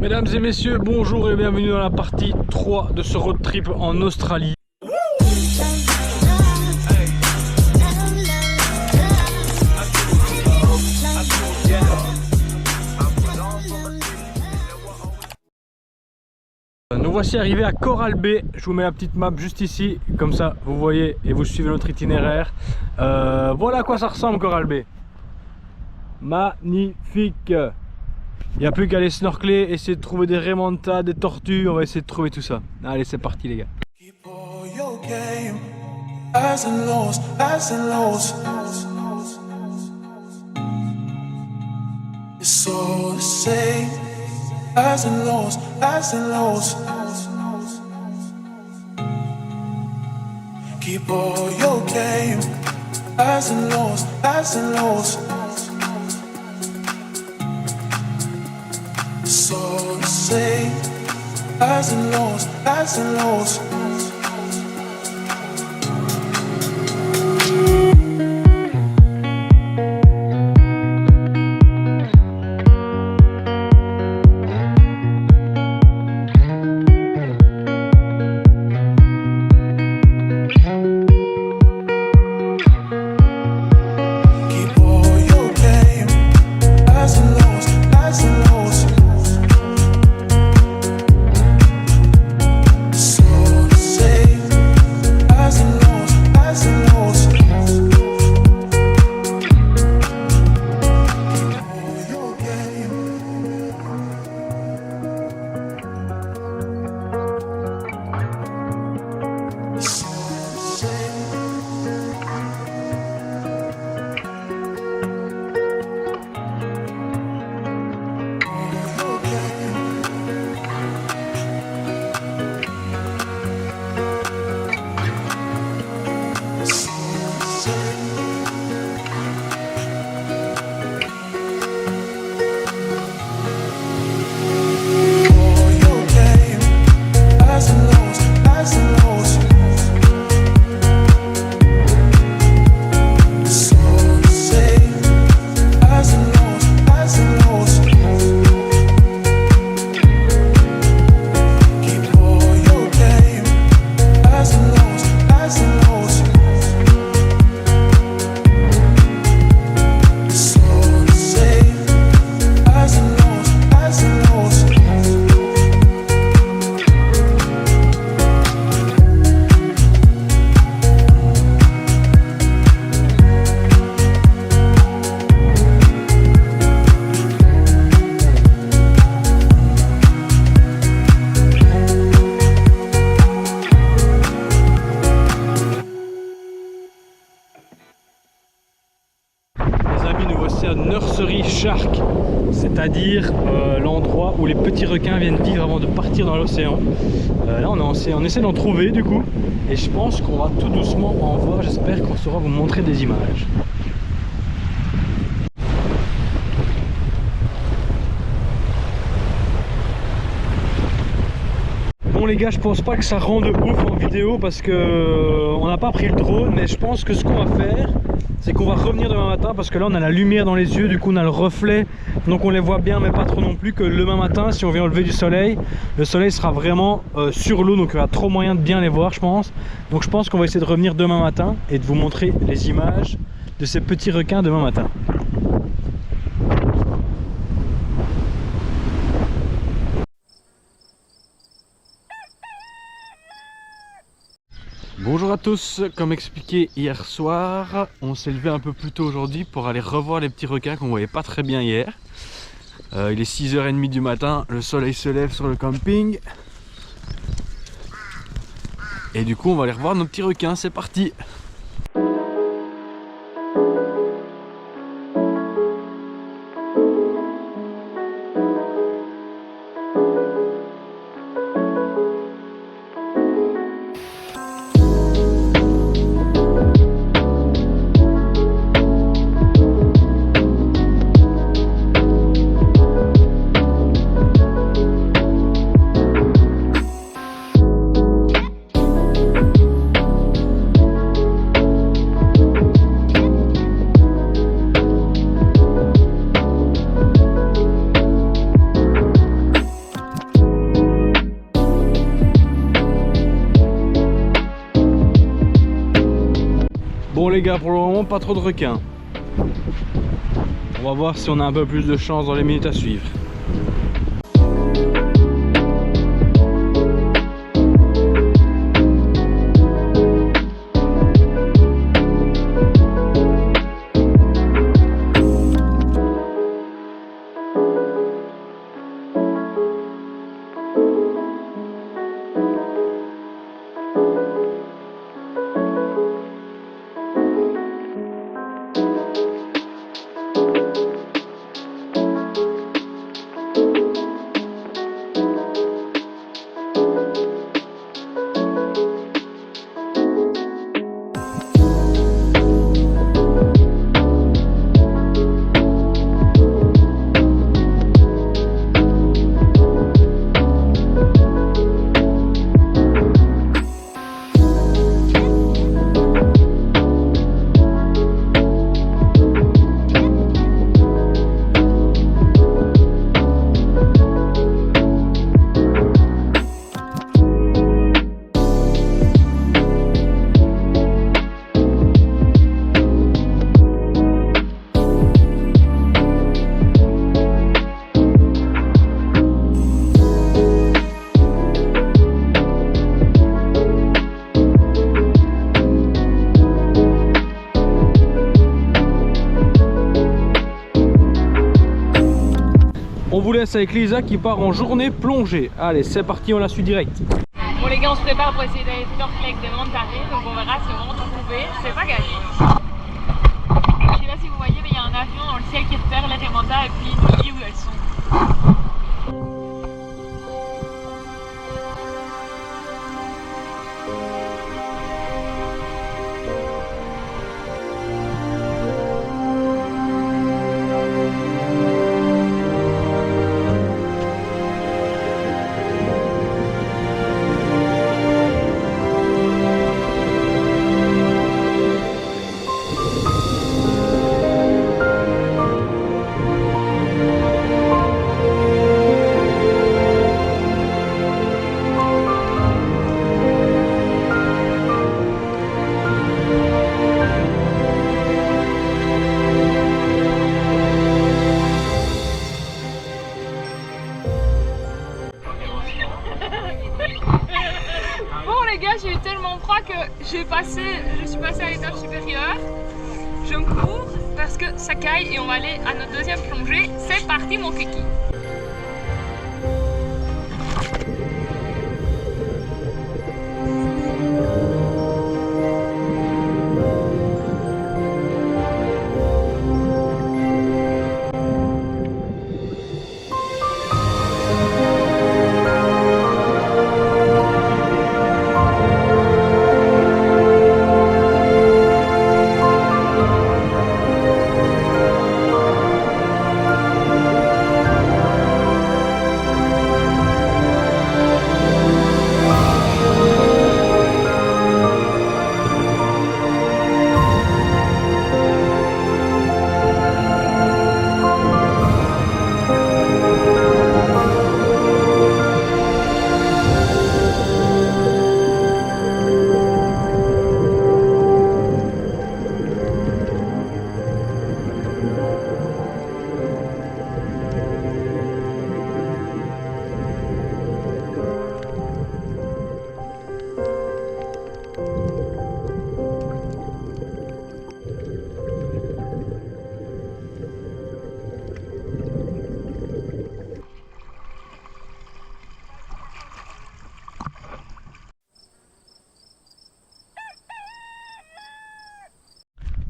Mesdames et messieurs, bonjour et bienvenue dans la partie 3 de ce road trip en Australie. Nous voici arrivés à Coral Bay. Je vous mets la petite map juste ici, comme ça vous voyez et vous suivez notre itinéraire. Voilà à quoi ça ressemble Coral Bay. Magnifique. Il n'y a plus qu'à aller snorkeler, essayer de trouver des raimentas, des tortues, on va essayer de trouver tout ça. Allez, c'est parti les gars. Keep all your game, highs and lows, highs and lows. It's all the same, highs and lows, highs and lows. Nursery Shark, c'est-à-dire l'endroit où les petits requins viennent vivre avant de partir dans l'océan. Là on essaie d'en trouver du coup, et je pense qu'on va tout doucement en voir. J'espère qu'on saura vous montrer des images. Bon les gars, je pense pas que ça rende ouf en vidéo parce que on n'a pas pris le drone, mais je pense que ce qu'on va faire, c'est qu'on va revenir demain matin, parce que là on a la lumière dans les yeux, du coup on a le reflet, donc on les voit bien mais pas trop non plus. Que le demain matin, si on vient au lever du soleil, le soleil sera vraiment sur l'eau, donc il y aura trop moyen de bien les voir je pense. Donc je pense qu'on va essayer de revenir demain matin et de vous montrer les images de ces petits requins demain matin. Bonjour à tous, comme expliqué hier soir, on s'est levé un peu plus tôt aujourd'hui pour aller revoir les petits requins qu'on voyait pas très bien hier. Il est 6h30 du matin, le soleil se lève sur le camping. Et du coup on va aller revoir nos petits requins, c'est parti! Bon les gars, pour le moment pas trop de requins. On va voir si on a un peu plus de chance dans les minutes à suivre. On vous laisse avec Lisa qui part en journée plongée. Allez, c'est parti, on la suit direct. Bon les gars, on se prépare pour essayer d'aller snorkeler avec des mantarés, donc on verra si on va en trouver. C'est pas gagné. Je sais pas si vous voyez, mais il y a un avion dans le ciel qui repère les mantas et puis il nous dit où elles sont. Bon les gars, j'ai eu tellement froid que je suis passée à l'étape supérieure. Je me cours parce que ça caille et on va aller à notre deuxième plongée. C'est parti mon kiki.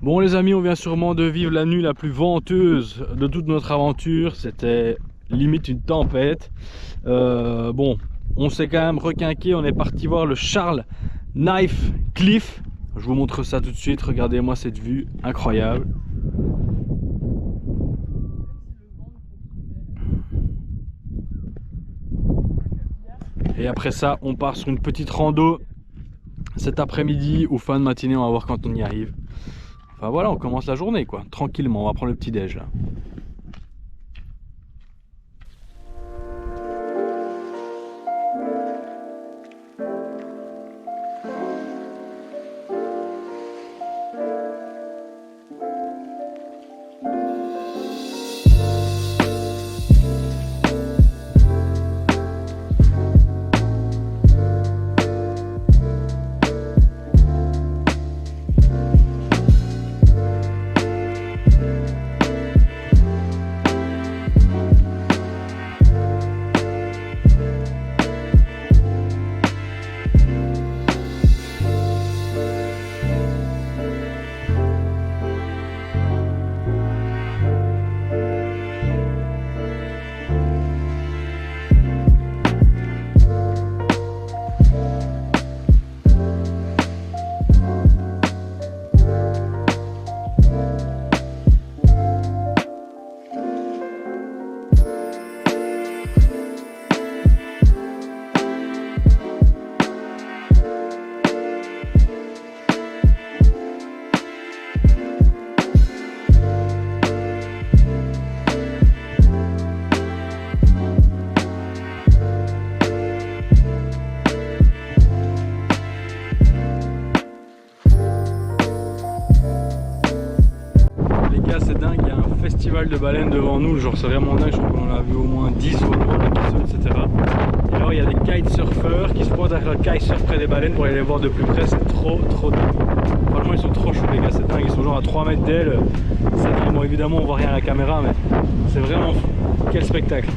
Bon les amis, on vient sûrement de vivre la nuit la plus venteuse de toute notre aventure. C'était limite une tempête. Bon, on s'est quand même requinqué. On est parti voir le Charles Knife Cliff. Je vous montre ça tout de suite. Regardez-moi cette vue incroyable. Et après ça, on part sur une petite rando cet après-midi ou fin de matinée. On va voir quand on y arrive. Enfin voilà, on commence la journée quoi, tranquillement, on va prendre le petit déj là. de baleines devant nous, genre c'est vraiment dingue, je crois qu'on en a vu au moins 10 au loin, etc. Et alors il y a des kitesurfers qui se posent avec leur kitesurf près des baleines pour aller les voir de plus près, c'est trop dingue. Franchement ils sont trop chauds les gars, c'est dingue, ils sont genre à 3 mètres d'elle, c'est dingue. Bon évidemment on voit rien à la caméra mais c'est vraiment fou, quel spectacle.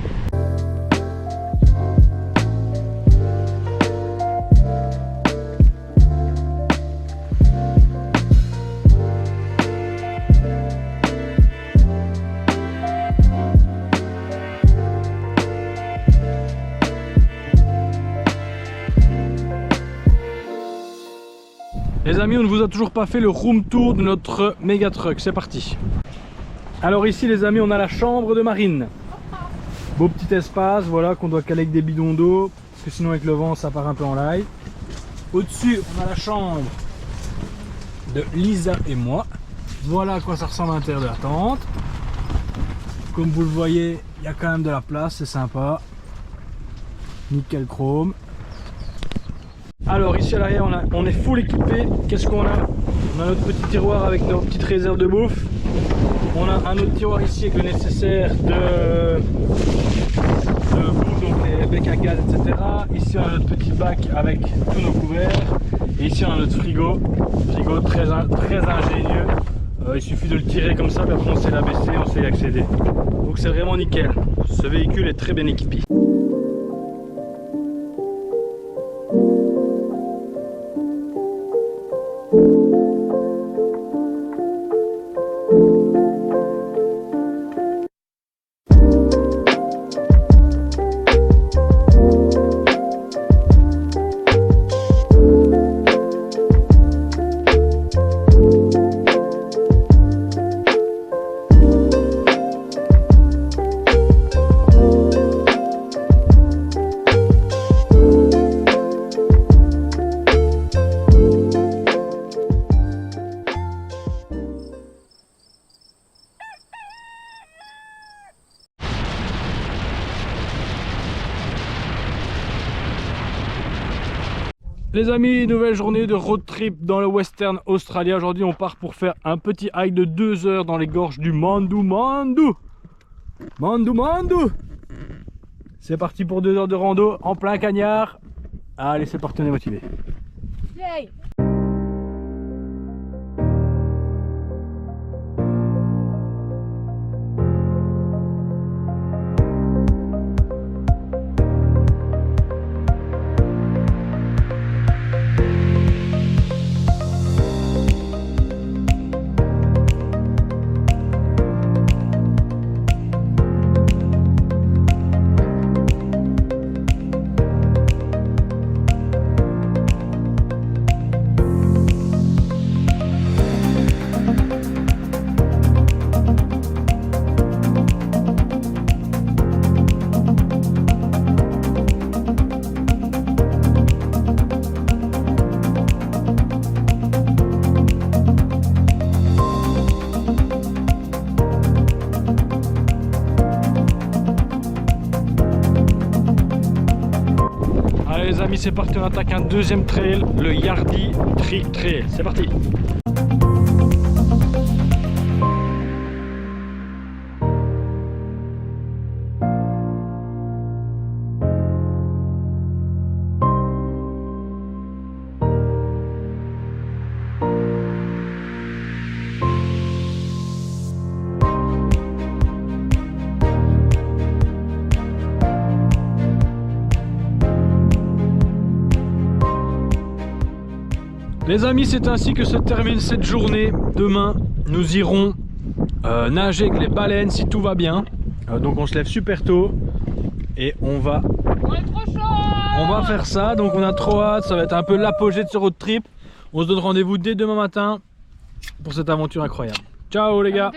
Les amis, on ne vous a toujours pas fait le room tour de notre méga truck, c'est parti. Alors ici les amis, on a la chambre de marine. Beau petit espace, voilà, qu'on doit caler avec des bidons d'eau, parce que sinon avec le vent ça part un peu en live. Au-dessus, on a la chambre de Lisa et moi. Voilà à quoi ça ressemble à l'intérieur de la tente. Comme vous le voyez, il y a quand même de la place, c'est sympa. Nickel chrome. Alors ici à l'arrière on est full équipé. Qu'est-ce qu'on a? On a notre petit tiroir avec nos petites réserves de bouffe. On a un autre tiroir ici avec le nécessaire de bouffe, donc les becs à gaz, etc. Ici on a notre petit bac avec tous nos couverts. Et ici on a notre frigo très ingénieux. Il suffit de le tirer comme ça, puis après on sait l'abaisser, on sait y accéder. Donc c'est vraiment nickel. Ce véhicule est très bien équipé. Les amis, nouvelle journée de road trip dans le Western Australia. Aujourd'hui on part pour faire un petit hike de 2 heures dans les gorges du Mandu Mandu. C'est parti pour 2 heures de rando en plein cagnard. Allez c'est parti, on est motivé. Yay! Les amis, c'est parti, on attaque un deuxième trail, le Yardi Tree Trail. C'est parti. Les amis, c'est ainsi que se termine cette journée. Demain, nous irons nager avec les baleines si tout va bien. Donc on se lève super tôt et on va faire ça. Donc on a trop hâte, ça va être un peu l'apogée de ce road trip. On se donne rendez-vous dès demain matin pour cette aventure incroyable. Ciao les gars.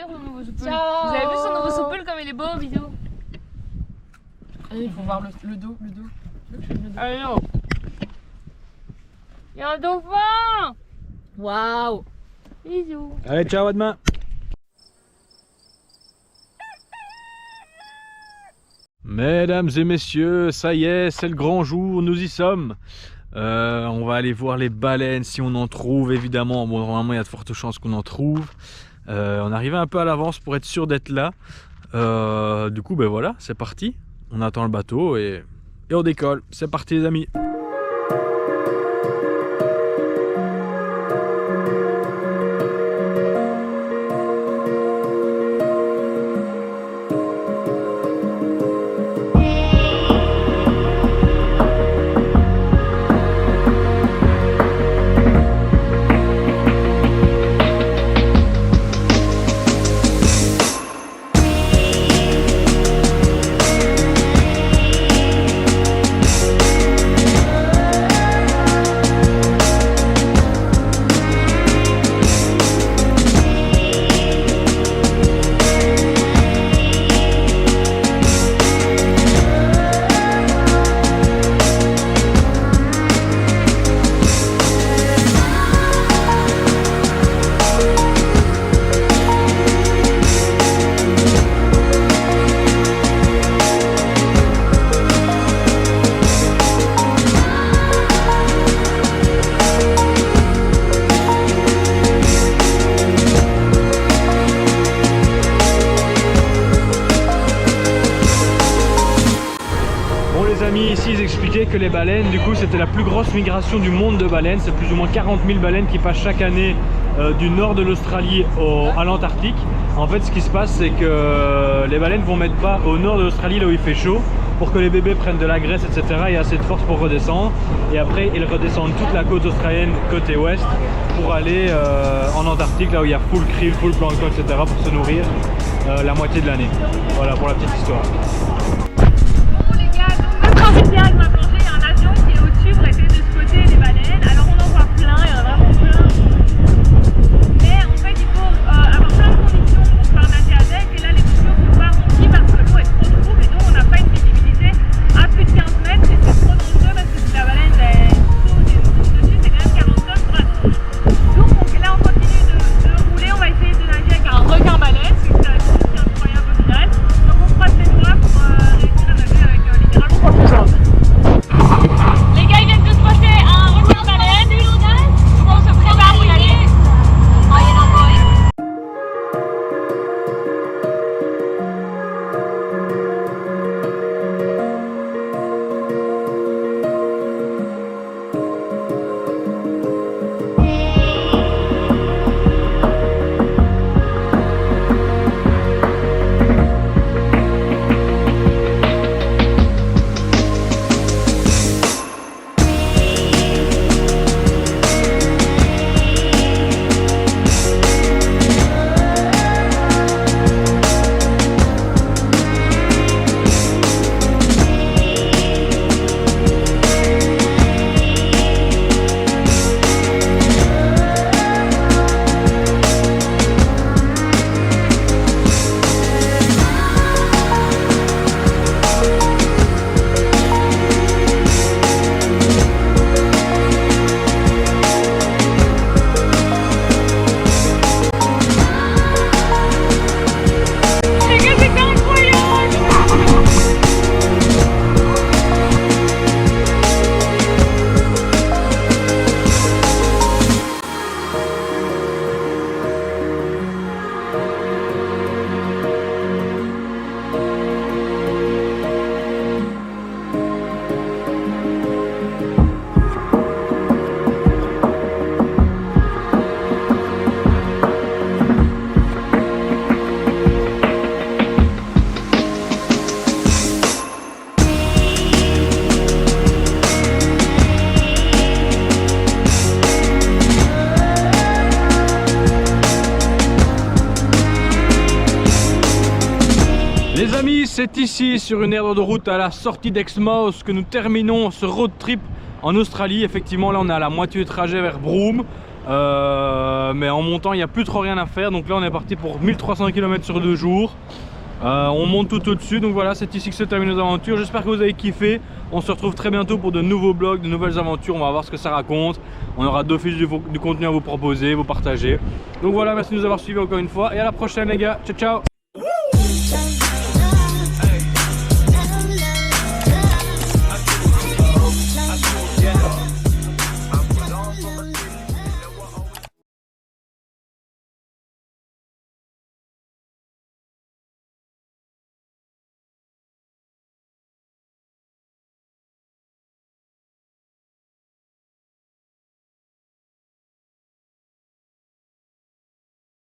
Ciao. Vous avez vu son nouveau soupel comme il est beau en vidéo? Allez, il faut voir le dos. Allez non. Il y a un dauphin. Waouh! Bisous. Allez, ciao, à demain. Mesdames et messieurs, ça y est, c'est le grand jour, nous y sommes. On va aller voir les baleines si on en trouve, évidemment. Bon, normalement, il y a de fortes chances qu'on en trouve. On arrivait un peu à l'avance pour être sûr d'être là. Du coup ben voilà, c'est parti. On attend le bateau et on décolle. C'est parti les amis. Ici ils expliquaient que les baleines, du coup c'était la plus grosse migration du monde de baleines. C'est plus ou moins 40 000 baleines qui passent chaque année du nord de l'Australie à l'Antarctique. En fait ce qui se passe c'est que les baleines vont mettre bas au nord de l'Australie là où il fait chaud pour que les bébés prennent de la graisse etc. Il y a assez de force pour redescendre et après ils redescendent toute la côte australienne côté ouest pour aller en Antarctique là où il y a full krill, full plancton etc. pour se nourrir la moitié de l'année. Voilà pour la petite histoire. Idéal, ma plongée, il y a un avion qui est au-dessus pour essayer de spotter les baleines. Alors on en voit plein, il y en a vraiment plein. Mais en fait il faut avoir plein de conditions pour pouvoir nager avec. Et là les tuyaux ne sont pas remplis parce que l'eau est trop trouble et donc on n'a pas une visibilité à plus de 15 mètres et c'est trop dangereux parce que si la baleine saute et nous tombe dessus c'est quand même 40 tonnes. Donc là on continue de rouler, on va essayer de nager avec un requin baleine, c'est incroyable au final. Donc on croise les doigts pour réussir à nager avec littéralement quoi que ce soit. Les gars ils viennent de spotter un requin baleine, donc on se prépare pour y aller. Les amis, c'est ici sur une aire de route à la sortie d'Exmouth que nous terminons ce road trip en Australie. Effectivement là on est à la moitié du trajet vers Broome, mais en montant il n'y a plus trop rien à faire. Donc là on est parti pour 1300 km sur 2 jours. On monte tout au-dessus, donc voilà, c'est ici que se terminent nos aventures. J'espère que vous avez kiffé. On se retrouve très bientôt pour de nouveaux vlogs, de nouvelles aventures. On va voir ce que ça raconte. On aura d'office du contenu à vous proposer, vous partager. Donc voilà, merci de nous avoir suivis encore une fois et à la prochaine les gars. Ciao ciao.